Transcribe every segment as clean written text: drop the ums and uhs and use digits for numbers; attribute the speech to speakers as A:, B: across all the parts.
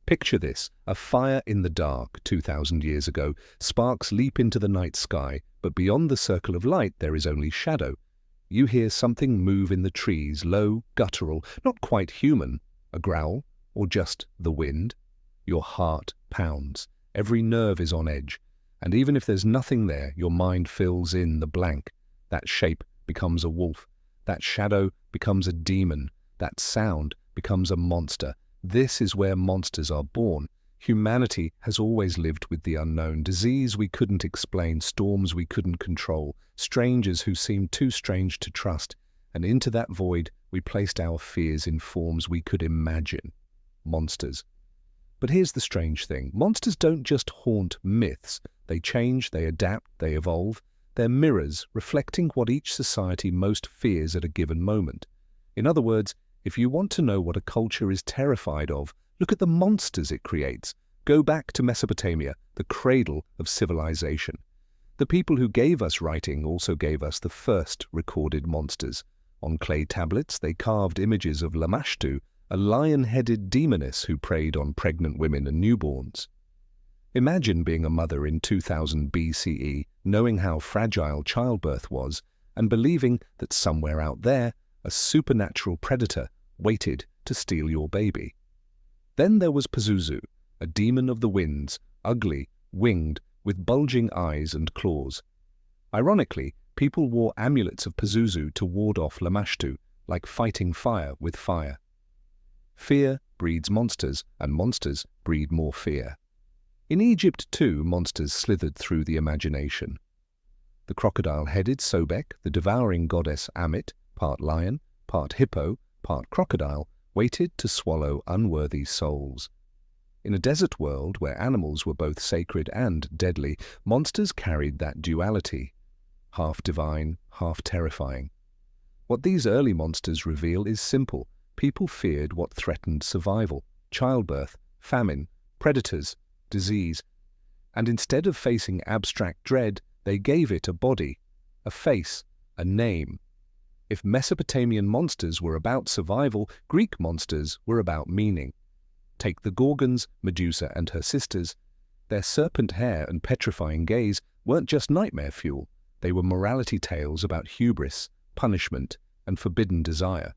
A: Picture this, a fire in the dark 2,000 years ago. Sparks leap into the night sky, but beyond the circle of light there is only shadow. You hear something move in the trees, low, guttural, not quite human. A growl, or just the wind? Your heart pounds. Every nerve is on edge. And even if there's nothing there, your mind fills in the blank. That shape becomes a wolf. That shadow becomes a demon. That sound becomes a monster. This is where monsters are born. Humanity has always lived with the unknown. Disease we couldn't explain, storms we couldn't control, strangers who seemed too strange to trust. And into that void we placed our fears in forms we could imagine. Monsters. But here's the strange thing. Monsters don't just haunt myths. They change, they adapt, they evolve. They're mirrors reflecting what each society most fears at a given moment. In other words, if you want to know what a culture is terrified of, look at the monsters it creates. Go back to Mesopotamia, the cradle of civilization. The people who gave us writing also gave us the first recorded monsters. On clay tablets, they carved images of Lamashtu, a lion-headed demoness who preyed on pregnant women and newborns. Imagine being a mother in 2000 BCE, knowing how fragile childbirth was, and believing that somewhere out there, a supernatural predator waited to steal your baby. Then there was Pazuzu, a demon of the winds, ugly, winged, with bulging eyes and claws. Ironically, people wore amulets of Pazuzu to ward off Lamashtu, like fighting fire with fire. Fear breeds monsters, and monsters breed more fear. In Egypt, too, monsters slithered through the imagination. The crocodile-headed Sobek, the devouring goddess Amit, part lion, part hippo, part crocodile, waited to swallow unworthy souls. In a desert world where animals were both sacred and deadly, monsters carried that duality, half divine, half terrifying. What these early monsters reveal is simple. People feared what threatened survival: childbirth, famine, predators, disease. And instead of facing abstract dread, they gave it a body, a face, a name. If Mesopotamian monsters were about survival, Greek monsters were about meaning. Take the Gorgons, Medusa and her sisters. Their serpent hair and petrifying gaze weren't just nightmare fuel. They were morality tales about hubris, punishment, and forbidden desire.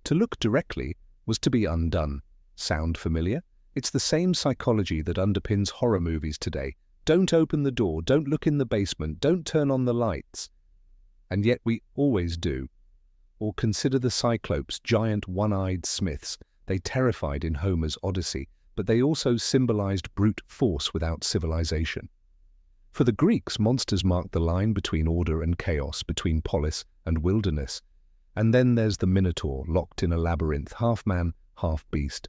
A: To look directly was to be undone. Sound familiar? It's the same psychology that underpins horror movies today. Don't open the door, don't look in the basement, don't turn on the lights. And yet we always do. Or consider the Cyclopes, giant one-eyed smiths. They terrified in Homer's Odyssey, but they also symbolized brute force without civilization. For the Greeks, monsters marked the line between order and chaos, between polis and wilderness. And then there's the Minotaur, locked in a labyrinth, half man, half beast.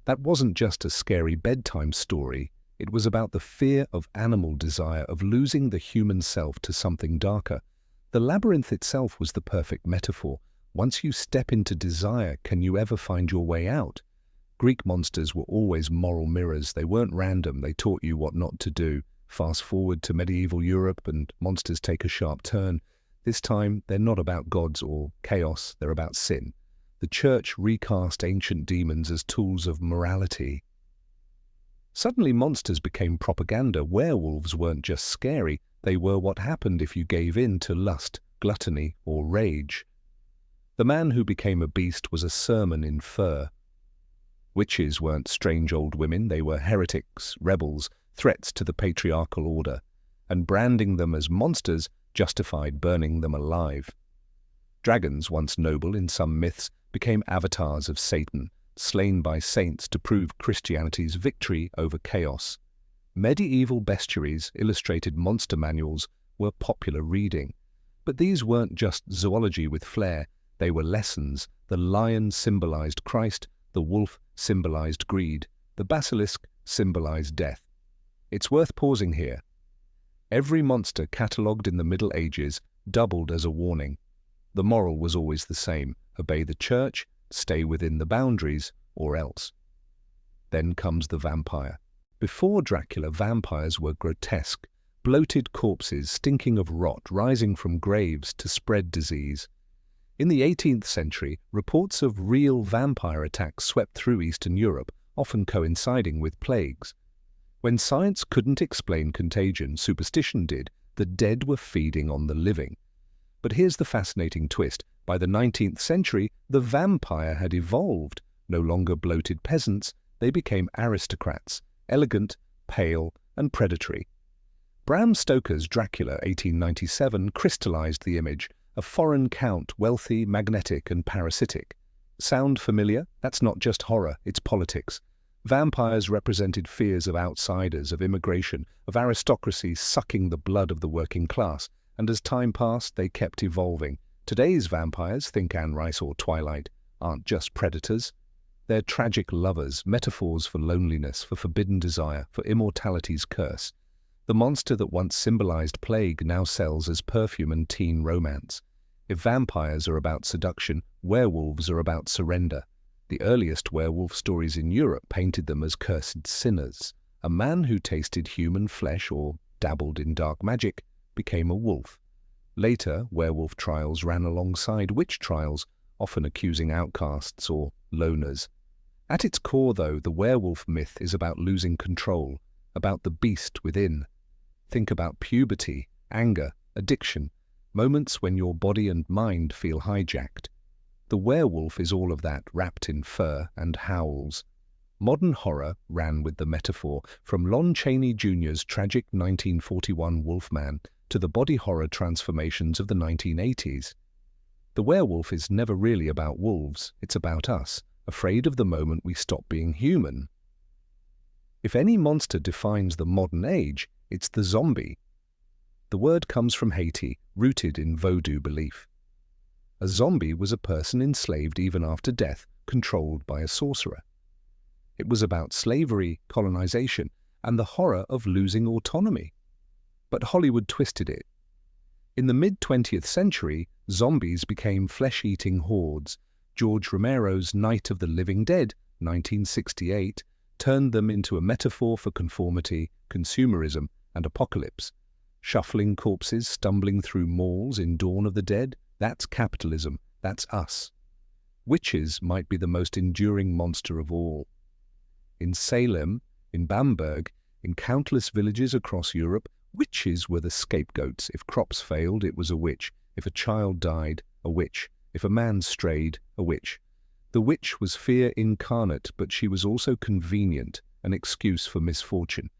A: That wasn't just a scary bedtime story. It was about the fear of animal desire, of losing the human self to something darker. The labyrinth itself was the perfect metaphor. Once you step into desire, can you ever find your way out? Greek monsters were always moral mirrors. They weren't random. They taught you what not to do. Fast forward to medieval Europe and monsters take a sharp turn. This time, they're not about gods or chaos. They're about sin. The church recast ancient demons as tools of morality. Suddenly, monsters became propaganda. Werewolves weren't just scary. They were what happened if you gave in to lust, gluttony, or rage. The man who became a beast was a sermon in fur. Witches weren't strange old women. They were heretics, rebels, threats to the patriarchal order. And branding them as monsters justified burning them alive. Dragons, once noble in some myths, became avatars of Satan, slain by saints to prove Christianity's victory over chaos. Medieval bestiaries, illustrated monster manuals, were popular reading. But these weren't just zoology with flair. They were lessons. The lion symbolized Christ, the wolf symbolized greed, the basilisk symbolized death. It's worth pausing here. Every monster catalogued in the Middle Ages doubled as a warning. The moral was always the same: obey the church, stay within the boundaries, or else. Then comes the vampire. Before Dracula, vampires were grotesque, bloated corpses stinking of rot, rising from graves to spread disease. In the 18th century, reports of real vampire attacks swept through Eastern Europe, often coinciding with plagues. When science couldn't explain contagion, superstition did. The dead were feeding on the living. But here's the fascinating twist. By the 19th century, the vampire had evolved. No longer bloated peasants, they became aristocrats, elegant, pale, and predatory. Bram Stoker's Dracula, 1897, crystallized the image, a foreign count, wealthy, magnetic, and parasitic. Sound familiar? That's not just horror, it's politics. Vampires represented fears of outsiders, of immigration, of aristocracy sucking the blood of the working class, and as time passed, they kept evolving. Today's vampires, think Anne Rice or Twilight, aren't just predators. They're tragic lovers, metaphors for loneliness, for forbidden desire, for immortality's curse. The monster that once symbolized plague now sells as perfume and teen romance. If vampires are about seduction, werewolves are about surrender. The earliest werewolf stories in Europe painted them as cursed sinners. A man who tasted human flesh or dabbled in dark magic became a wolf. Later, werewolf trials ran alongside witch trials, often accusing outcasts or loners. At its core, though, the werewolf myth is about losing control, about the beast within. Think about puberty, anger, addiction, moments when your body and mind feel hijacked. The werewolf is all of that, wrapped in fur and howls. Modern horror ran with the metaphor, from Lon Chaney Jr.'s tragic 1941 Wolfman to the body horror transformations of the 1980s. The werewolf is never really about wolves, it's about us, afraid of the moment we stop being human. If any monster defines the modern age, it's the zombie. The word comes from Haiti, rooted in Vodou belief. A zombie was a person enslaved even after death, controlled by a sorcerer. It was about slavery, colonization, and the horror of losing autonomy. But Hollywood twisted it. In the mid-20th century, zombies became flesh-eating hordes. George Romero's Night of the Living Dead, 1968, turned them into a metaphor for conformity, consumerism, and apocalypse. Shuffling corpses stumbling through malls in Dawn of the Dead, that's capitalism, that's us. Witches might be the most enduring monster of all. In Salem, in Bamberg, in countless villages across Europe, witches were the scapegoats. If crops failed, it was a witch. If a child died, a witch. If a man strayed, a witch. The witch was fear incarnate, but she was also convenient, an excuse for misfortune.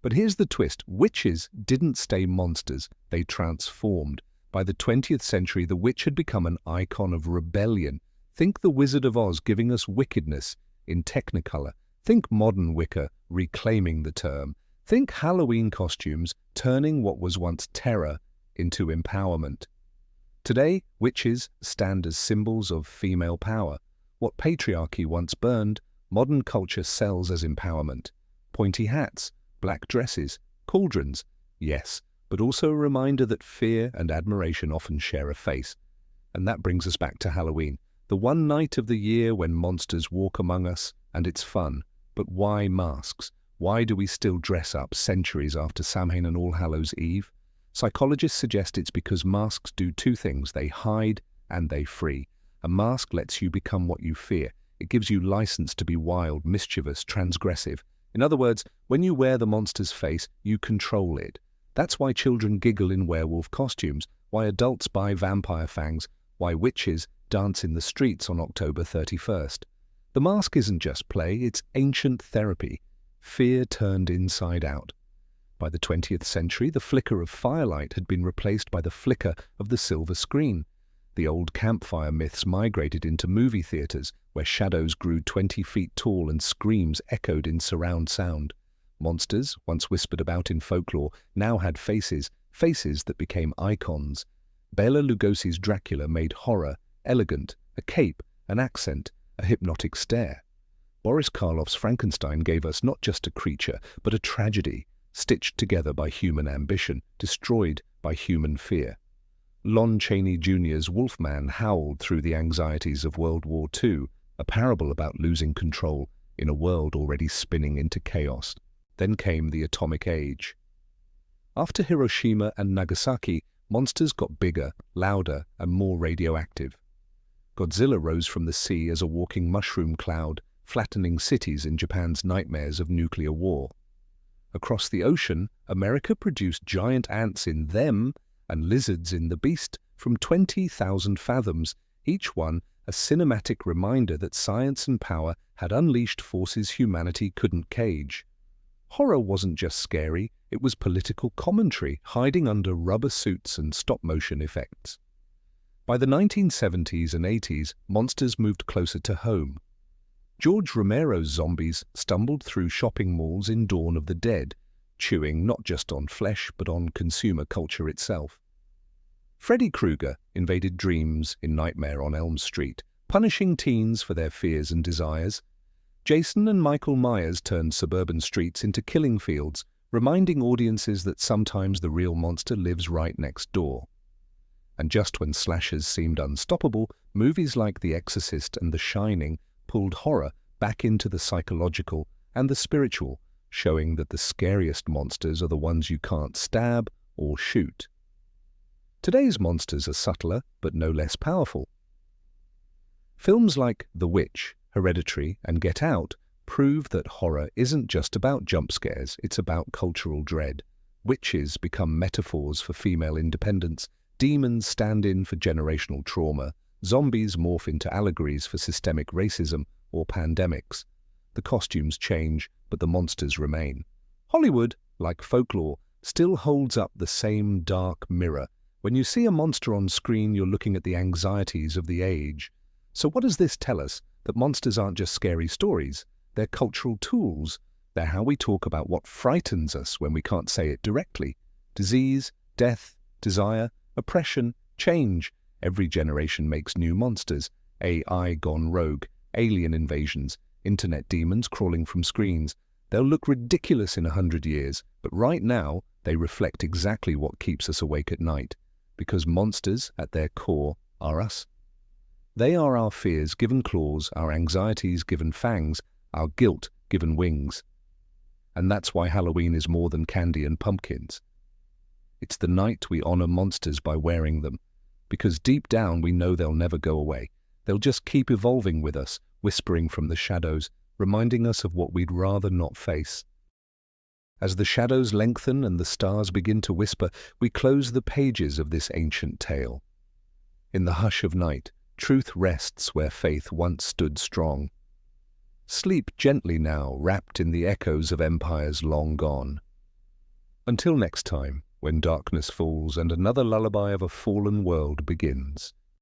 A: But here's the twist. Witches didn't stay monsters, they transformed. By the 20th century, the witch had become an icon of rebellion. Think the Wizard of Oz giving us wickedness in Technicolor. Think modern Wicca reclaiming the term. Think Halloween costumes turning what was once terror into empowerment. Today, witches stand as symbols of female power. What patriarchy once burned, modern culture sells as empowerment. Pointy hats, black dresses, cauldrons, yes, but also a reminder that fear and admiration often share a face. And that brings us back to Halloween, the one night of the year when monsters walk among us, and it's fun. But why masks? Why do we still dress up centuries after Samhain and All Hallows Eve? Psychologists suggest it's because masks do two things. They hide and they free. A mask lets you become what you fear. It gives you license to be wild, mischievous, transgressive. In other words, when you wear the monster's face, you control it. That's why children giggle in werewolf costumes, why adults buy vampire fangs, why witches dance in the streets on October 31st. The mask isn't just play, it's ancient therapy. Fear turned inside out. By the 20th century, the flicker of firelight had been replaced by the flicker of the silver screen. The old campfire myths migrated into movie theaters, where shadows grew 20 feet tall and screams echoed in surround sound. Monsters, once whispered about in folklore, now had faces, faces that became icons. Bela Lugosi's Dracula made horror elegant, a cape, an accent, a hypnotic stare. Boris Karloff's Frankenstein gave us not just a creature, but a tragedy, stitched together by human ambition, destroyed by human fear. Lon Chaney Jr.'s Wolfman howled through the anxieties of World War II, a parable about losing control in a world already spinning into chaos. Then came the atomic age. After Hiroshima and Nagasaki, monsters got bigger, louder, and more radioactive. Godzilla rose from the sea as a walking mushroom cloud, flattening cities in Japan's nightmares of nuclear war. Across the ocean, America produced giant ants in Them and lizards in The Beast from 20,000 fathoms, each one a cinematic reminder that science and power had unleashed forces humanity couldn't cage. Horror wasn't just scary, it was political commentary hiding under rubber suits and stop-motion effects. By the 1970s and 80s, monsters moved closer to home. George Romero's zombies stumbled through shopping malls in Dawn of the Dead, chewing not just on flesh but on consumer culture itself. Freddy Krueger invaded dreams in Nightmare on Elm Street, punishing teens for their fears and desires. Jason and Michael Myers turned suburban streets into killing fields, reminding audiences that sometimes the real monster lives right next door. And just when slashers seemed unstoppable, movies like The Exorcist and The Shining pulled horror back into the psychological and the spiritual, showing that the scariest monsters are the ones you can't stab or shoot. Today's monsters are subtler, but no less powerful. Films like The Witch, Hereditary, and Get Out prove that horror isn't just about jump scares, it's about cultural dread. Witches become metaphors for female independence, demons stand in for generational trauma, zombies morph into allegories for systemic racism or pandemics. The costumes change, but the monsters remain. Hollywood, like folklore, still holds up the same dark mirror. When you see a monster on screen, you're looking at the anxieties of the age. So what does this tell us? That monsters aren't just scary stories, they're cultural tools. They're how we talk about what frightens us when we can't say it directly. Disease, death, desire, oppression, change. Every generation makes new monsters. AI gone rogue, alien invasions, internet demons crawling from screens. They'll look ridiculous in 100 years, but right now they reflect exactly what keeps us awake at night. Because monsters, at their core, are us. They are our fears given claws, our anxieties given fangs, our guilt given wings. And that's why Halloween is more than candy and pumpkins. It's the night we honor monsters by wearing them, because deep down we know they'll never go away. They'll just keep evolving with us, whispering from the shadows, reminding us of what we'd rather not face. As the shadows lengthen and the stars begin to whisper, we close the pages of this ancient tale. In the hush of night, truth rests where faith once stood strong. Sleep gently now, wrapped in the echoes of empires long gone. Until next time, when darkness falls and another lullaby of a fallen world begins.